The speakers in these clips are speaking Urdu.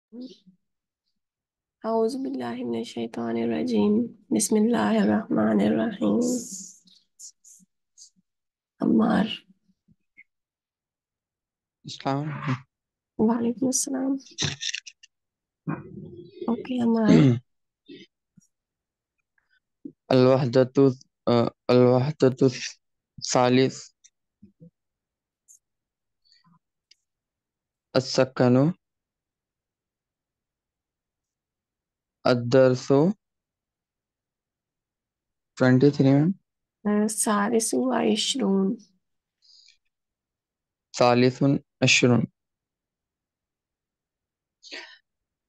أعوذ بالله من الشيطان الرجيم. بسم الله الرحمن الرحيم. عمار. السلام وعليكم السلام. أوكي عمار. عليكم. الوحدة الوحدة الثالث. السكن. الدرس 23. الثالث وعشرون. ثالث عشرون.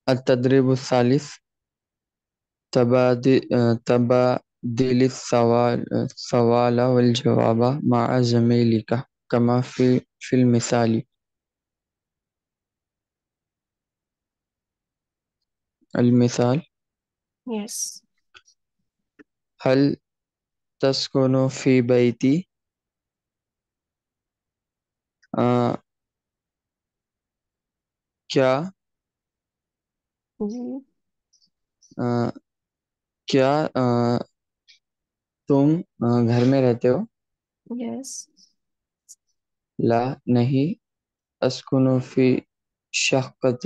التدريب الثالث. تبادل السؤال والجواب مع زميلك كما في المثال. المثال: Yes. هل تسكن في بيتي؟ آه، کیا جی. آ، کیا تم گھر میں رہتے ہو؟ Yes. لا، نہیں. اسکن فی شقۃ.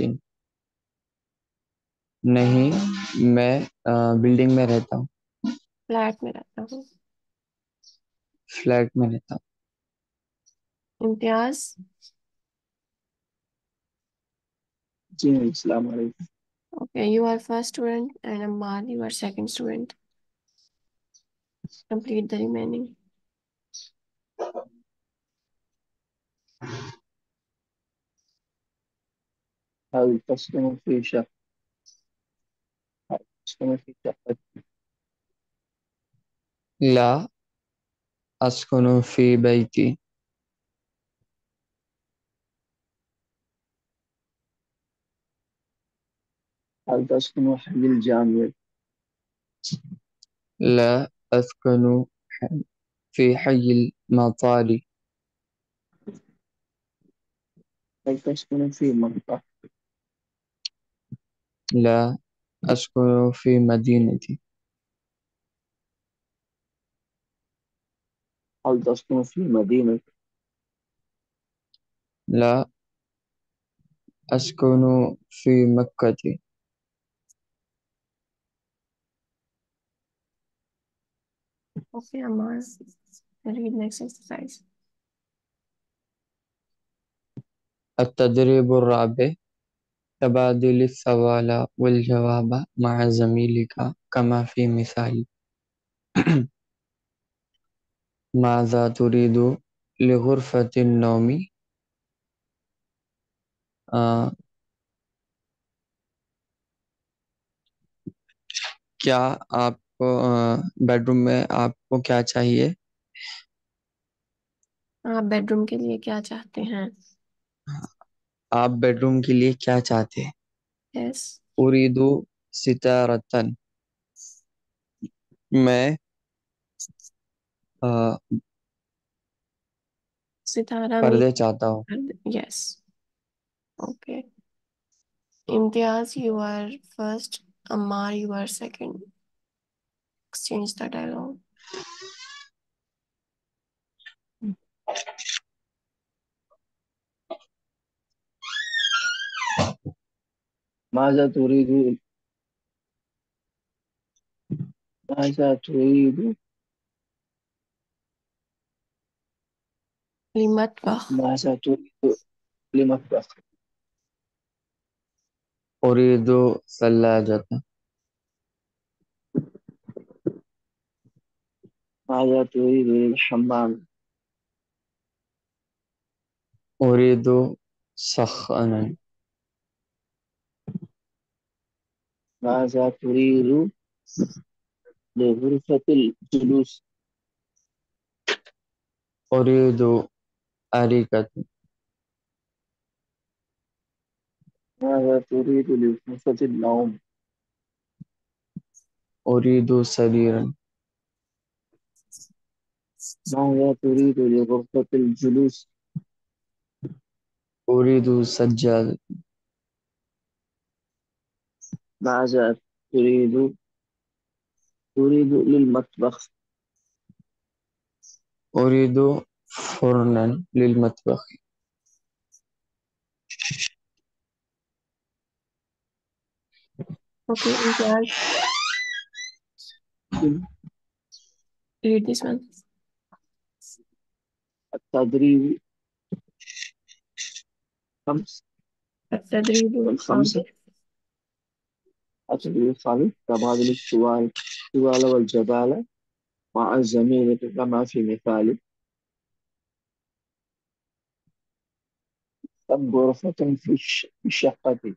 نہیں، میں بلڈنگ میں رہتا ہوں. فلیٹ میں رہتا ہوں. فلیٹ میں رہتا ہوں. امتیاز. جی السلام علیکم. Okay, you are first student and Ammar, you are second student. Complete the remaining. هل تسكن في شقة؟ هل تسكن في شقة؟ لا اسکن فی بیتی. هل تسكن حي الجامع؟ لا اسکن فی حی المطار. هل تسكن في منطقة؟ لا اسکن فی مدینتی. هل تسكن في مدينة؟ لا اسکن فی مکہ. Okay, Ammar, read next exercise. التدريب الرابع. تبادل السؤال والجواب مع زميلك كما في مثال. ماذا تريد لغرفة النوم؟ کیا آپ کو بیڈ روم میں آپ کو کیا چاہیے؟ آپ بیڈ روم کے لیے کیا چاہتے ہیں؟ آپ بیڈ روم کے لیے کیا چاہتے ہیں؟ Yes. اريد ستارة. میں ستارہ پردے means. چاہتا ہوں. Yes. Okay. Imtiaz, you are first. Ammar, you are second. Exchange the dialogue. ماذا تريد؟ ماذا تريد؟ المطبخ. ماذا تريد لمطبخ؟ اريد ثلاجة. ماذا تريد للحمام؟ اريد سخنا. ماذا تريد لغرفة الجلوس؟ اريد أريكة. ماذا تريد لغرفة النوم؟ اريد سريرا. ماذا تريد لغرفة الجلوس؟ اريد سجادة. ماذا تريد للمطبخ. أريد فرنا للمطبخ. Okay, Imtiaz, read this one. التدريب خمس التدريب والخمسة. الخامس. التدريب الخامس تبادل السؤال والجدال مع الزميل كما في مثال. كم غرفة في الشقة.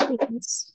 Yes.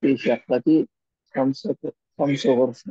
في شقة خمس غرف.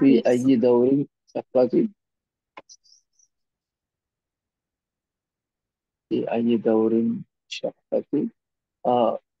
في Yes. أي دور شقة. في أي دور شقة.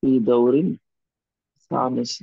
في دور خامس.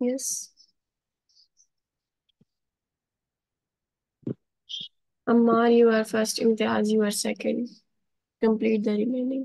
Yes. Ammar, you are first. Imtiaz, you are second. Complete the remaining.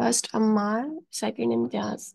First Ammar, second Imtiaz.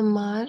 Ammar.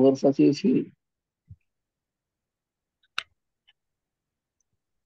غرفتي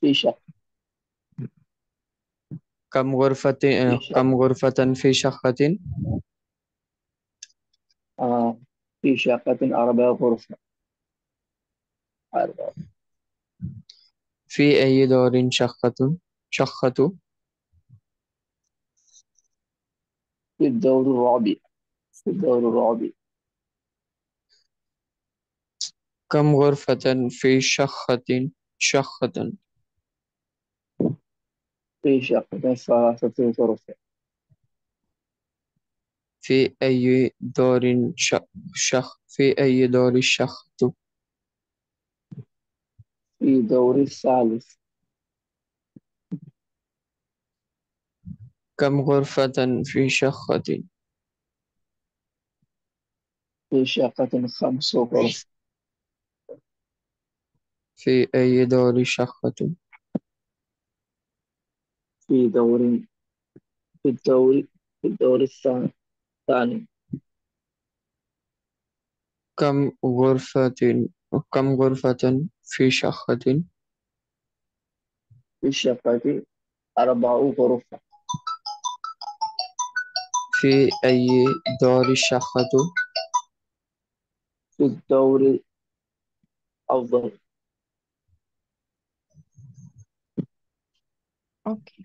في شقة. كم غرفة في شقة. كم غرفة في شقة. في شقة 4 غرف. 4. في أي دور شقة. في الدور الرابع. في الدور الرابع. كم غرفة في شقة. في شقة 3 غرف. في أي دور في أي دور الشقة. في الدور الثالث. كم غرفة في شقة. في شقة 5 غرف. في أي دور شقة. في دور في الدور في الدور الثاني. كم غرفة كم غرفة في شقة. في الشقة 4 غرف. في أي دور الشقة. في الدور الأفضل. Okay.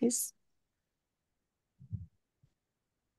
this.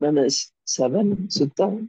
من 6.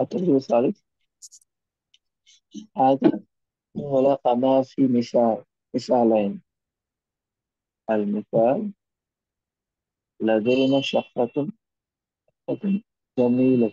التدريب الثالث. هذه ولقنا في مثالين. المثال لدينا شقة جميلة.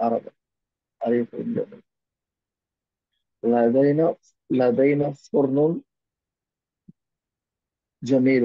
عربي أريكة جميل. لدينا لدينا فرن جميل.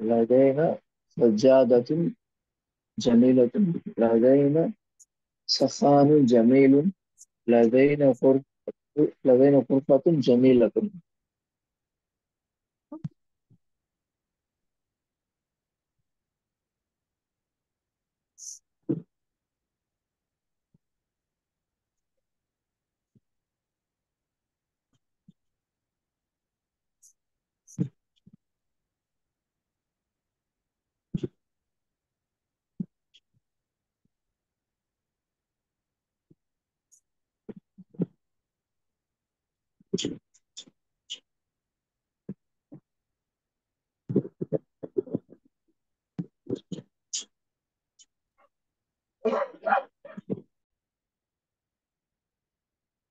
لدينا سجادة جميلة. لدينا سخان جميل. لدينا غرفة لدينا غرفة جميلة.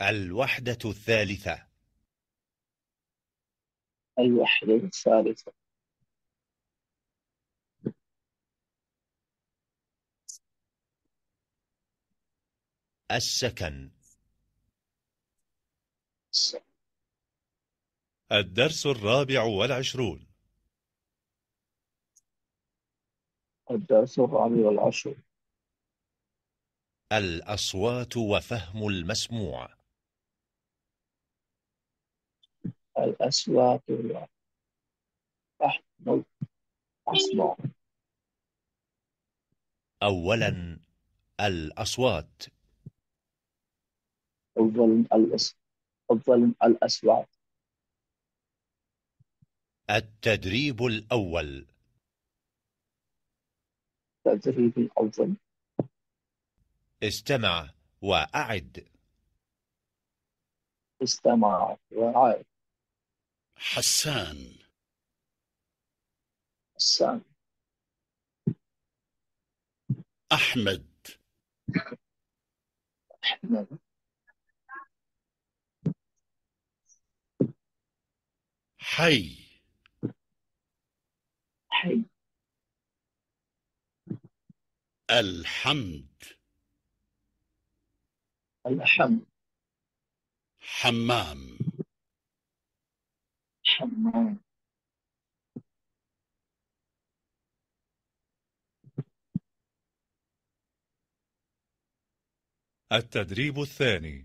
الوحدة الثالثة. الوحدة الثالثة. السكن. الدرس 24. الدرس الرابع والعشر. الأصوات وفهم المسموع. الأصوات والأحمر أسمع. أولا الأصوات. أول أول الأصوات. التدريب الأول. التدريب الأول. استمع وأعد. استمع وعاد. حسان. السامع. أحمد. أحمد. حي. حي. الحمد. الحمد. حمام. حمام. التدريب الثاني.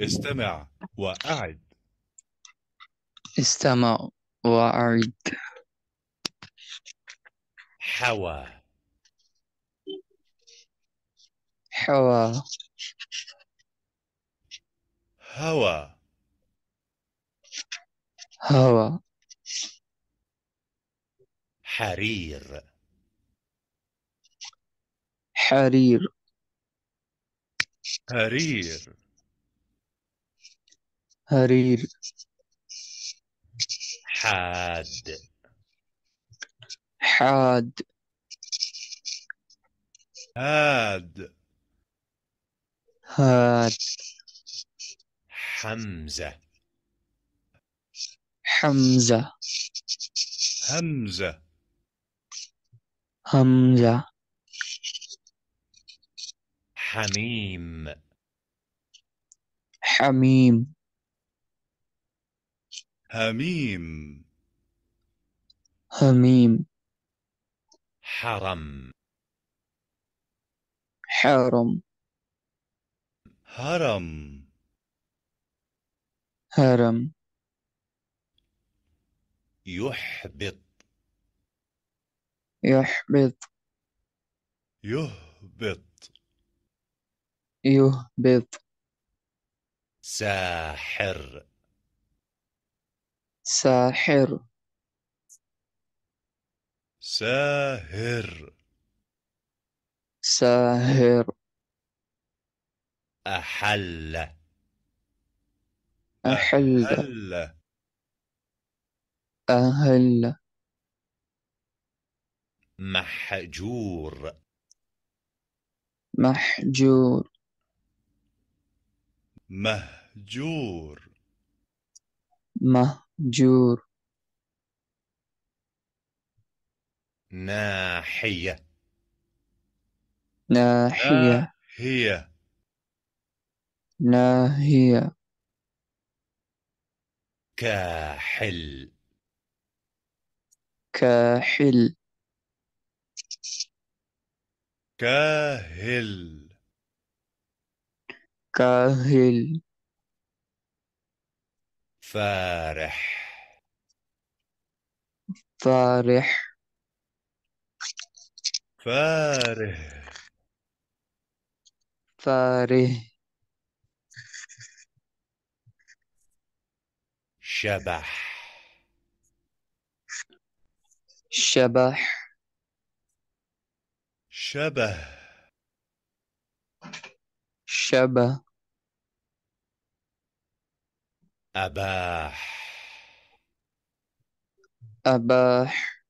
استمع وأعد. استمع وأعد. حوى. حوى. هوى. هوى. حرير. حرير. هرير هرير حاد حاد هاد هاد حمزة حمزة همزة همزة حميم حميم هميم هميم حرم حرم هرم هرم يحبط يحبط يهبط يهبط ساحر ساحر ساهر ساهر أحل أحل أهل أهل محجور محجور مهجور مهجور ناحية ناحية ناهية ناهية كاحل كاحل كاهل كاهل فارح فارح فاره فاره شبح شبح شبه شبه أباح أباح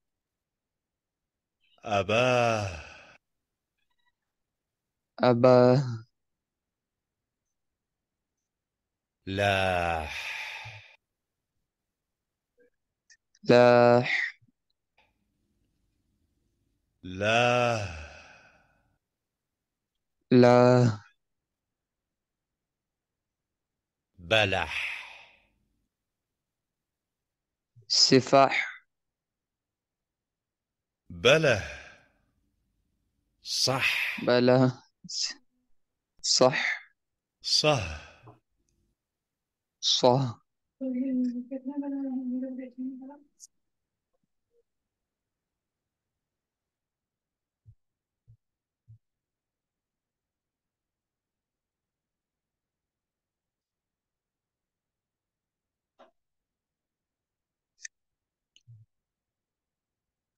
أباه أباه لاح لاح لاه لا بلح سفاح بله صح بلا صح صه صح